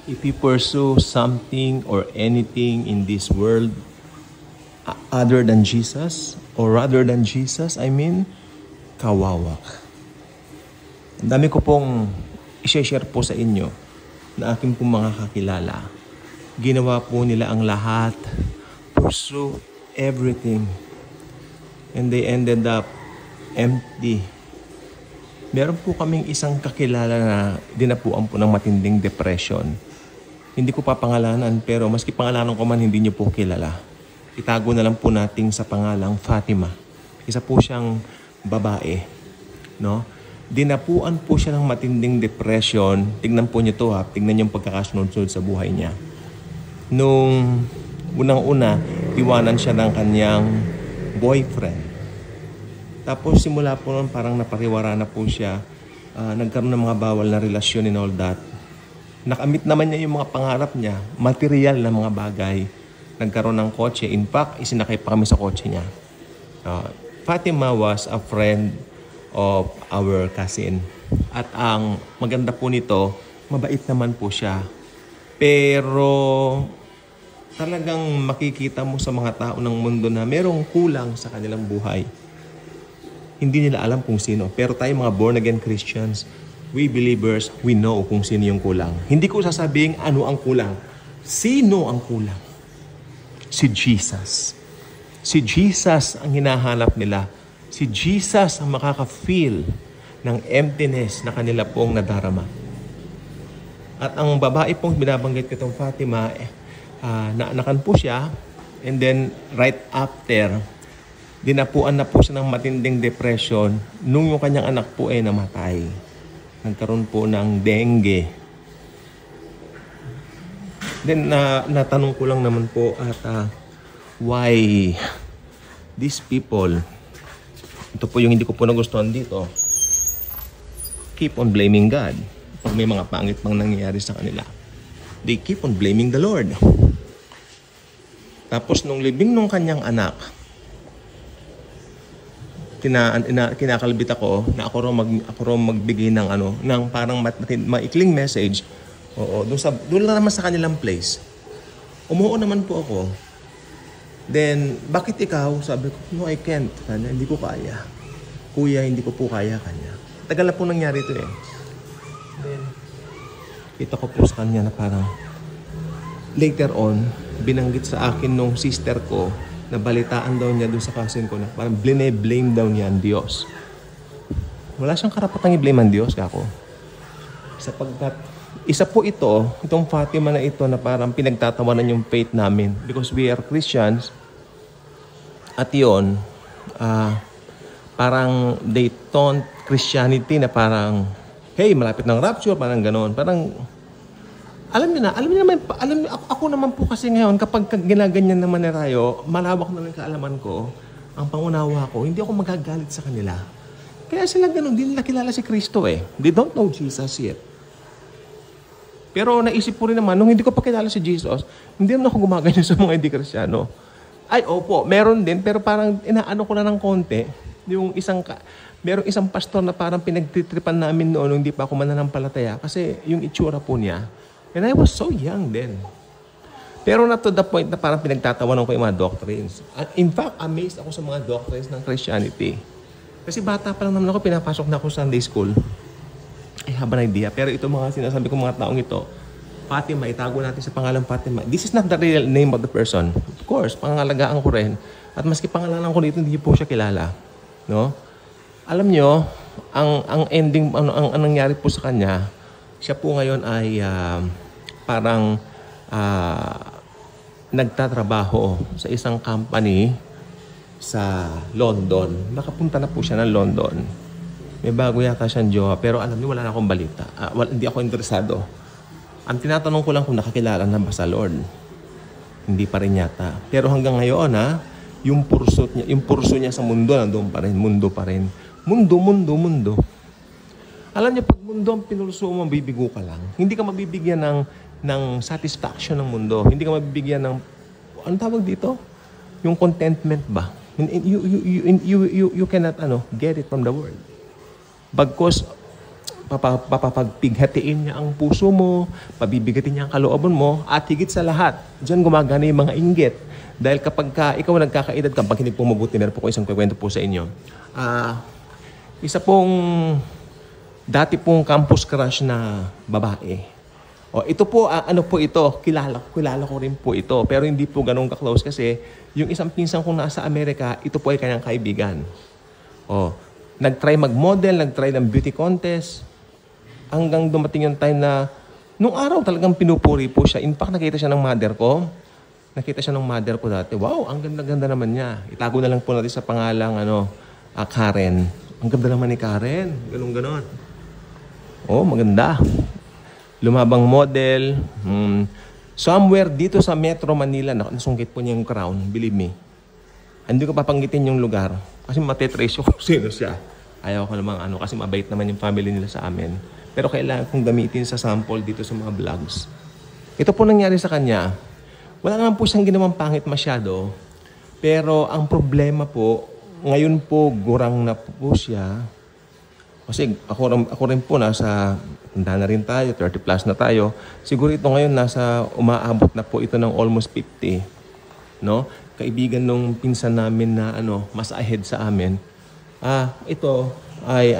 If you pursue something or anything in this world other than Jesus, or rather than Jesus, kawawa ka. Ang dami ko pong i-share po sa inyo na aking pong mga kakilala. Ginawa po nila ang lahat, pursue everything, and they ended up empty. Meron po kaming isang kakilala na dinapuan po ng matinding depression. Hindi ko pa pangalanan, pero maski pangalanan ko man, hindi niyo po kilala. Itago na lang po natin sa pangalang Fatima. Isa po siyang babae, no? Dinapuan po siya ng matinding depression. Tignan po niyo to, ha. Tignan yung pagkakasunod-sunod sa buhay niya. Nung unang-una, iwanan siya ng kanyang boyfriend. Tapos simula po noon, parang napariwara na po siya. Nagkaroon ng mga bawal na relasyon and all that. Nakamit naman niya yung mga pangarap niya, material na mga bagay. Nagkaroon ng kotse. In fact, isinakay pa kami sa kotse niya. Fatima was a friend of our cousin. At ang maganda po nito, mabait naman po siya. Pero talagang makikita mo sa mga tao ng mundo na merong kulang sa kanilang buhay. Hindi nila alam kung sino. Pero tayo mga born-again Christians, we believers, we know kung sino yung kulang. Hindi ko sasabihin ano ang kulang. Sino ang kulang? Si Jesus. Si Jesus ang hinahanap nila. Si Jesus ang makaka-feel ng emptiness na kanila pong nadarama. At ang babae pong binabanggit ko itong Fatima, naanakan po siya, and then right after, dinapuan na po siya ng matinding depression nung yung kanyang anak po ay namatay. Nagkaroon po ng dengue. Then, natanong ko lang naman po at why these people, ito po yung hindi ko po nagustuhan dito, keep on blaming God. Pag may mga pangit pang nangyayari sa kanila, they keep on blaming the Lord. Tapos nung libing nung kanyang anak, kinakalbit ako na ako raw magbigay ng ng parang maikling message. Oo, doon lang naman sa kanilang place. Umuo naman po ako. Then, bakit ikaw? Sabi ko, no, I can't. Kanya, hindi ko kaya. Kuya, hindi ko po kaya kanya. Tagal na po nangyari ito eh. Then, kita ko po sa kanya na parang later on, binanggit sa akin nung sister ko na balitaan daw niya doon sa cousin ko na parang blame daw niya ang Diyos. Wala siyang karapatang i-blame ang Diyos, kako. Sapagkat isa po itong Fatima na ito na parang pinagtatawanan yung faith namin because we are Christians. At yun, parang they taunt Christianity na parang, hey, malapit ng rapture, parang gano'n. Parang, alam niyo naman, ako naman po kasi ngayon, kapag ginaganyan naman na tayo, malawak na lang kaalaman ko, ang pangunawa ko, hindi ako magagalit sa kanila. Kaya sila gano'n, hindi nila kilala si Kristo eh. They don't know Jesus yet. Pero naisip ko rin naman, nung hindi ko pa kilala si Jesus, hindi naman ako gumaganyan sa mga hindi Kristyano. Ay, opo, meron din, pero parang inaano ko na ng konti, merong isang pastor na parang pinagtitripan namin noon nung hindi pa ako mananampalataya kasi yung itsura po niya. And I was so young then. Pero not to the point na parang pinagtatawanan ko yung mga doctrines. In fact, amazed ako sa mga doctrines ng Christianity. Kasi bata pa lang naman ako, pinapasok na ako sa Sunday school. I have an idea. Pero ito mga sinasabi ko mga taong ito, Fatima, itago natin sa pangalan Fatima. This is not the real name of the person. Of course, pangangalagaan ko rin. At maski pangalanan ko dito, hindi po siya kilala. No? Alam nyo, ang ending, ang nangyari po sa kanya, siya po ngayon ay parang nagtatrabaho sa isang company sa London. Nakapunta na po siya ng London. May bago yata siyang jowa, pero alam niyo, wala na akong balita. Hindi ako interesado. Ang tinatanong ko lang kung nakakilala na ba sa Lord. Hindi pa rin yata. Pero hanggang ngayon, yung purso niya sa mundo, nandoon pa rin. Mundo pa rin. Mundo. Alam niyo, pag mundo ang pinurso mo, mabibigo ka lang. Hindi ka mabibigyan ng satisfaction ng mundo. Hindi ka mabibigyan ng, ano tawag dito? Yung contentment ba? You cannot get it from the world. Bagkus, papapagpighatiin niya ang puso mo, pabibigatin niya ang kalooban mo, at higit sa lahat, diyan gumagana yung mga inggit. Dahil kapag ikaw nagkakaedad ka, pag hindi po mabuti, meron po ko isang kwento po sa inyo. Isa pong dati pong campus crush na babae. Ito po, ano po ito, kilala ko rin po ito, pero hindi po ganun ka-close kasi yung isang pinsan kong nasa Amerika, ito po ay kanyang kaibigan. Nag-try mag-model, nag-try ng beauty contest, hanggang dumating yung time na, nung araw talagang pinupuri po siya. In fact, nakita siya ng mother ko. Dati. Wow, ang ganda-ganda naman niya. Itago na lang po natin sa pangalang Karen. Ang ganda naman ni Karen. Ganon. Maganda. Lumabang model. Somewhere dito sa Metro Manila, nasungkit po niya yung crown. Believe me. Hindi ko papanggitin yung lugar. Kasi matetrace ko kung sino siya. Ayaw ko namang kasi mabait naman yung family nila sa amin. Pero kailangan kong gamitin sa sample dito sa mga vlogs. Ito po nangyari sa kanya. Wala naman po siyang ginawang pangit masyado. Pero ang problema po, ngayon po gurang na po siya. Kasi ako rin po tanda na rin tayo, 30 plus na tayo. Siguro ito ngayon umaabot na po ito ng almost 50. No? Kaibigan nung pinsan namin na mas ahead sa amin. Ito ay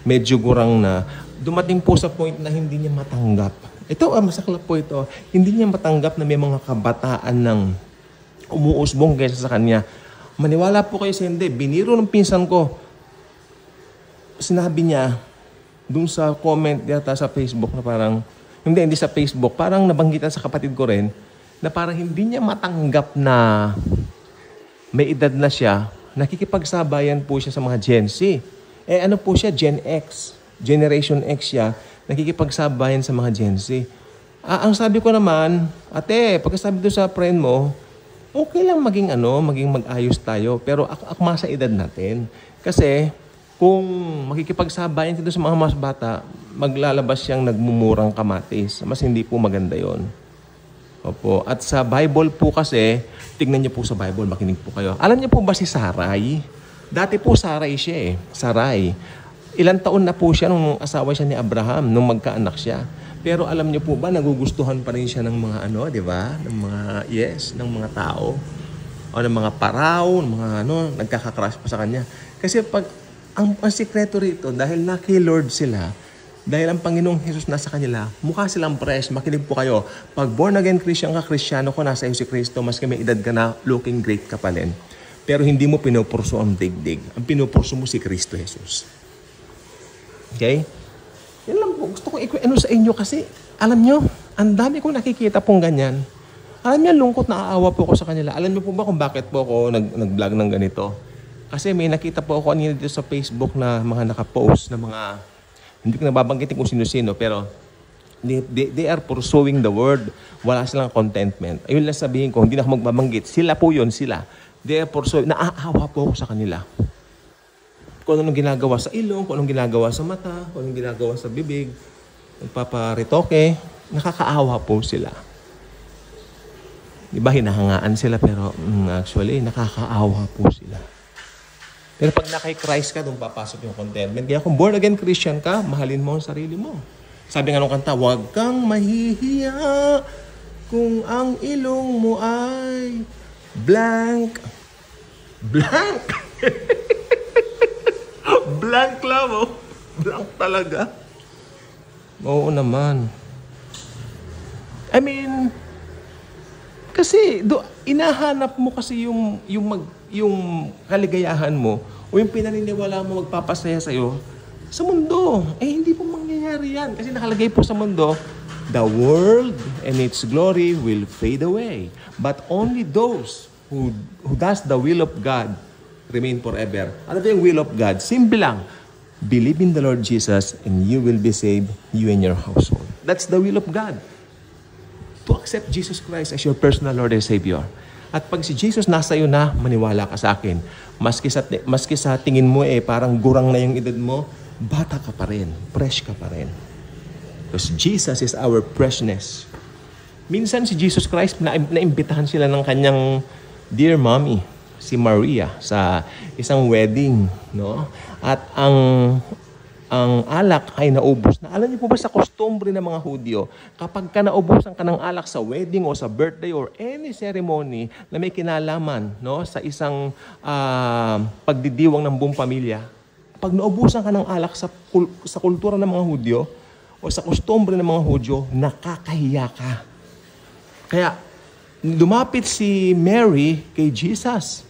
medyo gurang na. Dumating po sa point na hindi niya matanggap. Ito, masaklap po ito. Hindi niya matanggap na may mga kabataan ng umuusbong kaysa sa kanya. Maniwala po kayo sa hindi. Biniro ng pinsan ko. Sinabi niya, dun sa comment yata sa Facebook na parang, hindi sa Facebook, parang nabanggitan sa kapatid ko rin, na parang hindi niya matanggap na may edad na siya, nakikipagsabayan po siya sa mga Gen Z. Ano po siya? Gen X. Generation X siya, nakikipagsabayan sa mga Gen Z. Ang sabi ko naman, ate, pagkasabi doon sa friend mo, okay lang maging mag-ayos tayo, pero akma sa edad natin. Kasi, kung makikipagsabayan dito sa mga mas bata, maglalabas siyang nagmumurang kamatis. Mas hindi po maganda yon. Opo. At sa Bible po kasi, tignan niyo po sa Bible, makinig po kayo. Alam niyo po ba si Sarai? Dati po Sarai siya Sarai. Ilang taon na po siya nung asawa siya ni Abraham, nung magkaanak siya. Pero alam niyo po ba, nagugustuhan pa rin siya ng mga di ba? Ng mga tao. O ng mga paraw, ng mga nagkakakrush pa sa kanya. Kasi pag, ang sikreto rito, dahil na kay Lord sila, dahil ang Panginoong Jesus nasa kanila, mukha silang fresh. Makinig po kayo. Pag born again Christian ka, Kristyano ko, nasa iyo si Kristo, mas may edad ka na, looking great ka pa rin. Pero hindi mo pinupurso ang digdig. Ang pinupurso mo si Kristo Jesus. Okay? Yan lang po. Gusto ko sa inyo kasi, alam nyo, ang dami kong nakikita pong ganyan. Alam nyo, lungkot na aawa po ko sa kanila. Alam nyo po ba kung bakit po ako nag-vlog ng ganito? Kasi may nakita po ako kanina dito sa Facebook na mga nakapost na mga, hindi ko nababanggitin kung sino-sino, pero they are pursuing the word. Wala silang contentment. Ayun lang sabihin ko, hindi na ako magbabanggit. Sila po yun, sila. They are pursuing, naaawa po ako sa kanila. Kung anong ginagawa sa ilong, kung anong ginagawa sa mata, kung anong ginagawa sa bibig, nagpaparitoke, nakakaawa po sila. Diba, hinahangaan sila, pero actually, nakakaawa po sila. Pero pag na kay Christ ka, doon papasok yung contentment. Kaya kung born again Christian ka, mahalin mo ang sarili mo. Sabi nga nung kanta, huwag kang mahihiya kung ang ilong mo ay blank. Blank! Blank lang, Blank talaga. Oo naman. I mean, kasi inahanap mo kasi yung kaligayahan mo o yung pinaniniwala mo magpapasaya sa'yo sa mundo. Hindi po mangyayari yan. Kasi nakalagay po sa mundo, the world and its glory will fade away. But only those who does the will of God remain forever. Ano ba yung will of God? Simple lang. Believe in the Lord Jesus and you will be saved, you and your household. That's the will of God. To accept Jesus Christ as your personal Lord and Savior. At pag si Jesus nasa iyo na, maniwala ka sa akin. Maski sa tingin mo parang gurang na yung edad mo, bata ka pa rin, fresh ka pa rin. Because Jesus is our freshness. Minsan si Jesus Christ, naimbitahan sila ng kanyang dear mommy, si Maria, sa isang wedding, no? At ang ang alak ay naubos na. Alam niyo po ba sa kostumbre ng mga Hudyo, kapag ka naubusan ka ng alak sa wedding o sa birthday or any ceremony na may kinalaman, no, sa isang pagdidiwang ng buong pamilya, pag naubusan ka ng alak sa kultura ng mga Hudyo o sa kostumbre ng mga Hudyo, nakakahiya ka. Kaya lumapit si Mary kay Jesus.